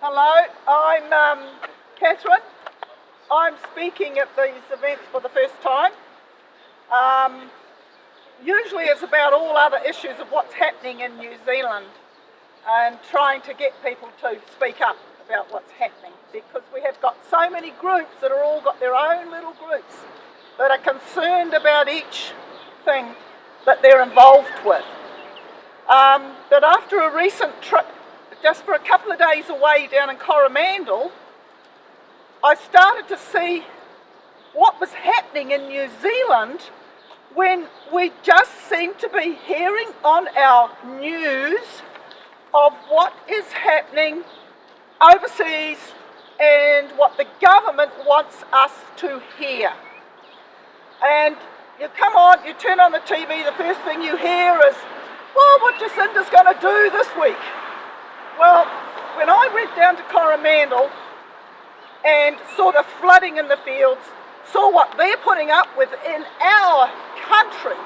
Hello, I'm Kathryn. I'm speaking at these events for the first time. Usually it's about all other issues of what's happening in New Zealand and trying to get people to speak up about what's happening, because we have got so many groups that are all got their own little groups that are concerned about each thing that they're involved with. But after a recent trip, just for a couple of days away down in Coromandel, I started to see what was happening in New Zealand when we just seem to be hearing on our news of what is happening overseas and what the government wants us to hear. And you come on, you turn on the TV, the first thing you hear is, well, what Jacinda's going to do this week. Well, when I went down to Coromandel and saw the flooding in the fields, saw what they're putting up with in our country,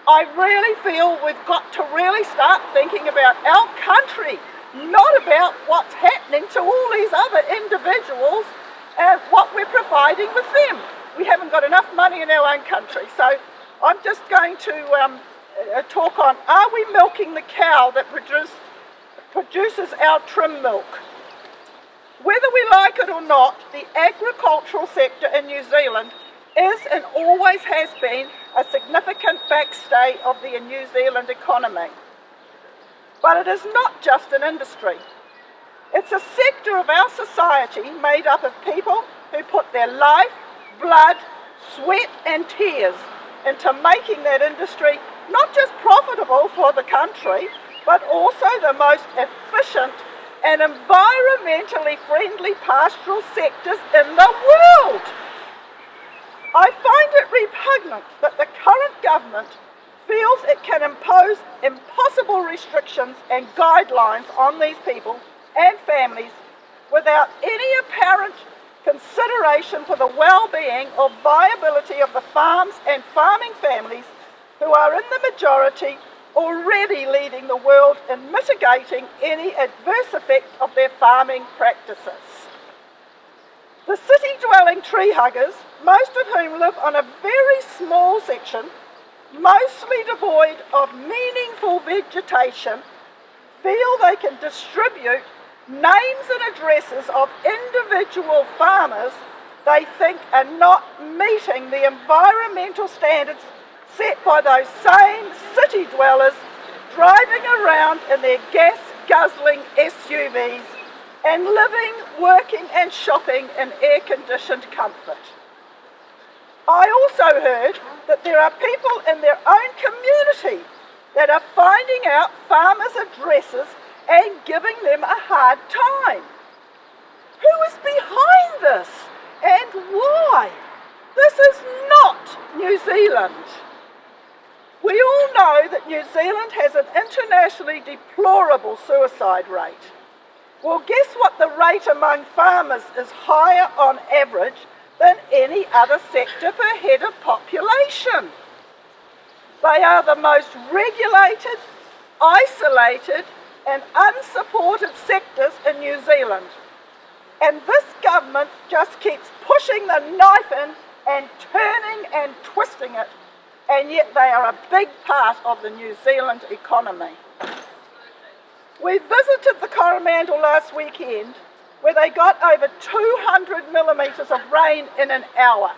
I really feel we've got to really start thinking about our country, not about what's happening to all these other individuals and what we're providing with them. We haven't got enough money in our own country. So I'm just going to talk on, are we milking the cow that produces our trim milk? Whether we like it or not, the agricultural sector in New Zealand is and always has been a significant backstay of the New Zealand economy. But it is not just an industry. It's a sector of our society made up of people who put their life, blood, sweat and tears into making that industry not just profitable for the country, but also the most efficient and environmentally friendly pastoral sectors in the world. I find it repugnant that the current government feels it can impose impossible restrictions and guidelines on these people and families without any apparent consideration for the well-being or viability of the farms and farming families who are in the majority, already leading the world in mitigating any adverse effects of their farming practices. The city-dwelling tree huggers, most of whom live on a very small section, mostly devoid of meaningful vegetation, feel they can distribute names and addresses of individual farmers they think are not meeting the environmental standards set by those same city dwellers driving around in their gas-guzzling SUVs and living, working and shopping in air-conditioned comfort. I also heard that there are people in their own community that are finding out farmers' addresses and giving them a hard time. Who is behind this and why? This is not New Zealand. We all know that New Zealand has an internationally deplorable suicide rate. Well, guess what the rate among farmers is higher on average than any other sector per head of population. They are the most regulated, isolated and unsupported sectors in New Zealand. And this government just keeps pushing the knife in and turning and twisting it, and yet they are a big part of the New Zealand economy. We visited the Coromandel last weekend, where they got over 200 millimetres of rain in an hour.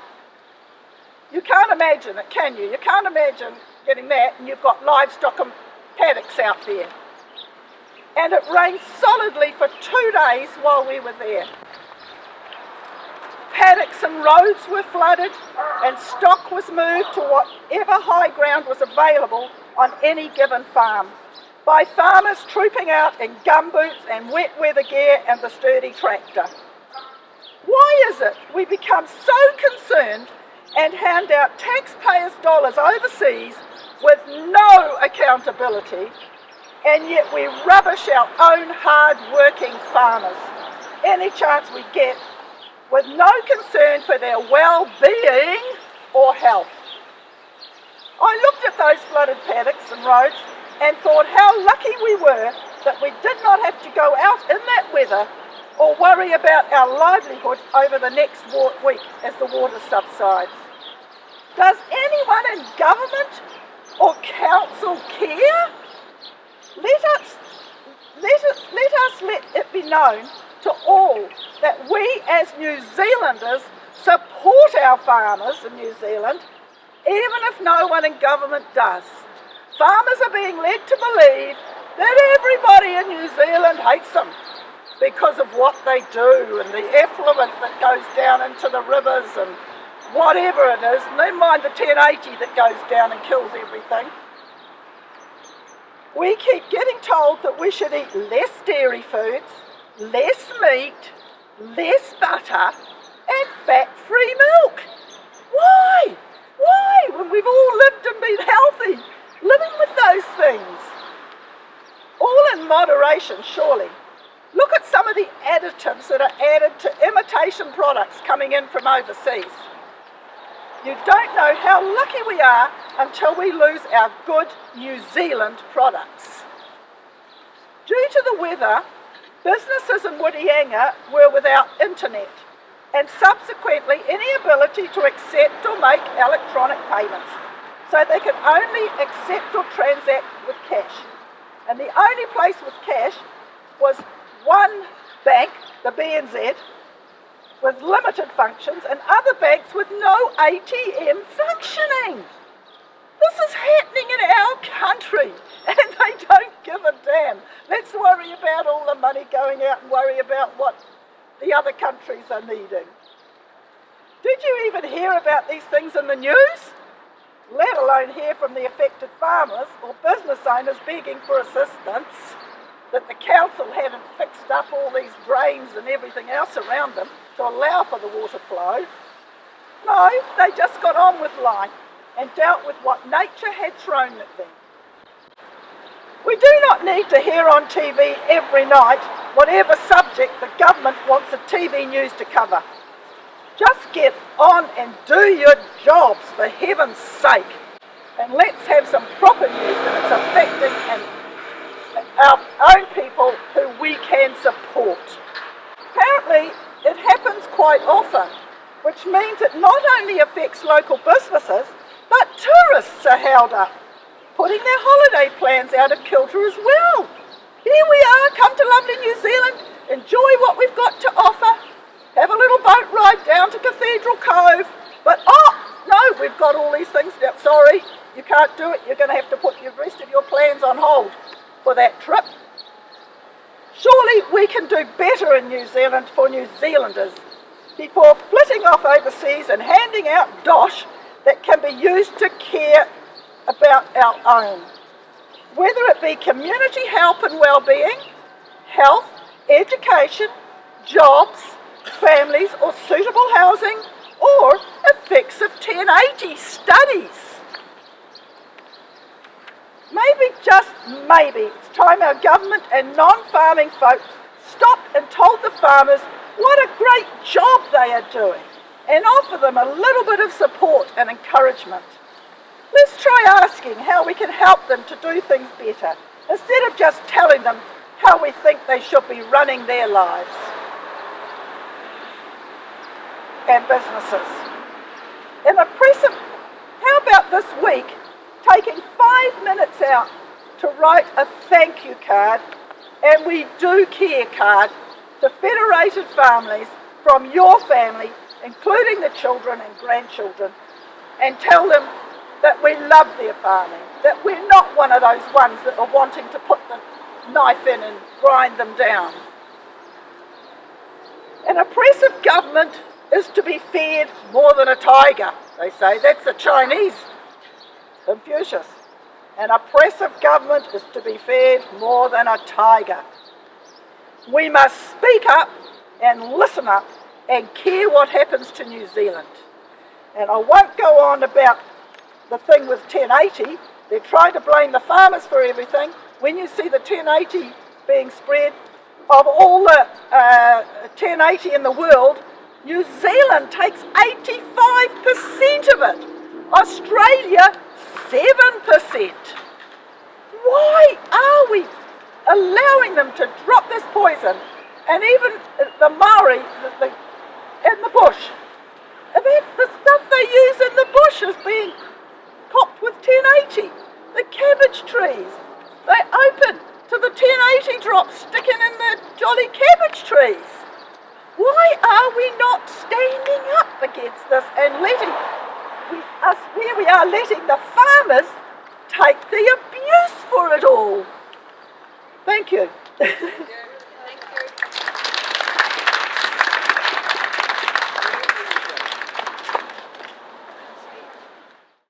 You can't imagine it, can you? You can't imagine getting that, and you've got livestock and paddocks out there. And it rained solidly for 2 days while we were there. Paddocks and roads were flooded, and stock was moved to whatever high ground was available on any given farm, by farmers trooping out in gumboots and wet weather gear and the sturdy tractor. Why is it we become so concerned and hand out taxpayers' dollars overseas with no accountability, and yet we rubbish our own hard-working farmers any chance we get, with no concern for their well-being or health? I looked at those flooded paddocks and roads and thought how lucky we were that we did not have to go out in that weather or worry about our livelihood over the next week as the water subsides? Does anyone in government or council care? Let it be known to all that we as New Zealanders support our farmers in New Zealand, even if no one in government does. Farmers are being led to believe that everybody in New Zealand hates them because of what they do and the effluent that goes down into the rivers and whatever it is. Never mind the 1080 that goes down and kills everything. We keep getting told that we should eat less dairy foods, less meat, less butter, and fat-free milk. Why? Why, when we've all lived and been healthy, living with those things? All in moderation, surely. Look at some of the additives that are added to imitation products coming in from overseas. You don't know how lucky we are until we lose our good New Zealand products. Due to the weather, businesses in Whitianga were without internet and subsequently any ability to accept or make electronic payments. So they could only accept or transact with cash. And the only place with cash was one bank, the BNZ, with limited functions, and other banks with no ATM functioning. This is happening in our country, and they don't give a damn. Let's worry about all the money going out and worry about what the other countries are needing. Did you even hear about these things in the news? Let alone hear from the affected farmers or business owners begging for assistance, that the council hadn't fixed up all these drains and everything else around them to allow for the water flow. No, they just got on with life and dealt with what nature had thrown at them. We do not need to hear on TV every night whatever subject the government wants the TV news to cover. Just get on and do your jobs, for heaven's sake. And let's have some proper news that it's affecting our own people who we can support. Apparently, it happens quite often, which means it not only affects local businesses, but tourists are held up, putting their holiday plans out of kilter as well. Here we are, come to lovely New Zealand, enjoy what we've got to offer, have a little boat ride down to Cathedral Cove, but no, we've got all these things now. Sorry, you can't do it, you're going to have to put the rest of your plans on hold for that trip. Surely we can do better in New Zealand for New Zealanders before flitting off overseas and handing out dosh that can be used to care about our own. Whether it be community help and well-being, health, education, jobs, families or suitable housing, or effects of 1080 studies. Maybe, just maybe, it's time our government and non-farming folk stopped and told the farmers what a great job they are doing and offer them a little bit of support and encouragement. Let's try asking how we can help them to do things better, instead of just telling them how we think they should be running their lives and businesses. How about this week taking 5 minutes out to write a thank you card, and we do care card, to federated families from your family, including the children and grandchildren, and tell them that we love their farming, that we're not one of those ones that are wanting to put the knife in and grind them down. An oppressive government is to be feared more than a tiger, they say. That's the Chinese Confucius. An oppressive government is to be feared more than a tiger. We must speak up and listen up and care what happens to New Zealand. And I won't go on about the thing with 1080. They're trying to blame the farmers for everything. When you see the 1080 being spread, of all the 1080 in the world, New Zealand takes 85% of it. Australia, 7%. Why are we allowing them to drop this poison And even the Maori in the bush, the stuff they use in the bush is being copped with 1080. The cabbage trees, they open to the 1080 drops sticking in the jolly cabbage trees. Why are we not standing up against this and letting the farmers take the abuse for it all? Thank you.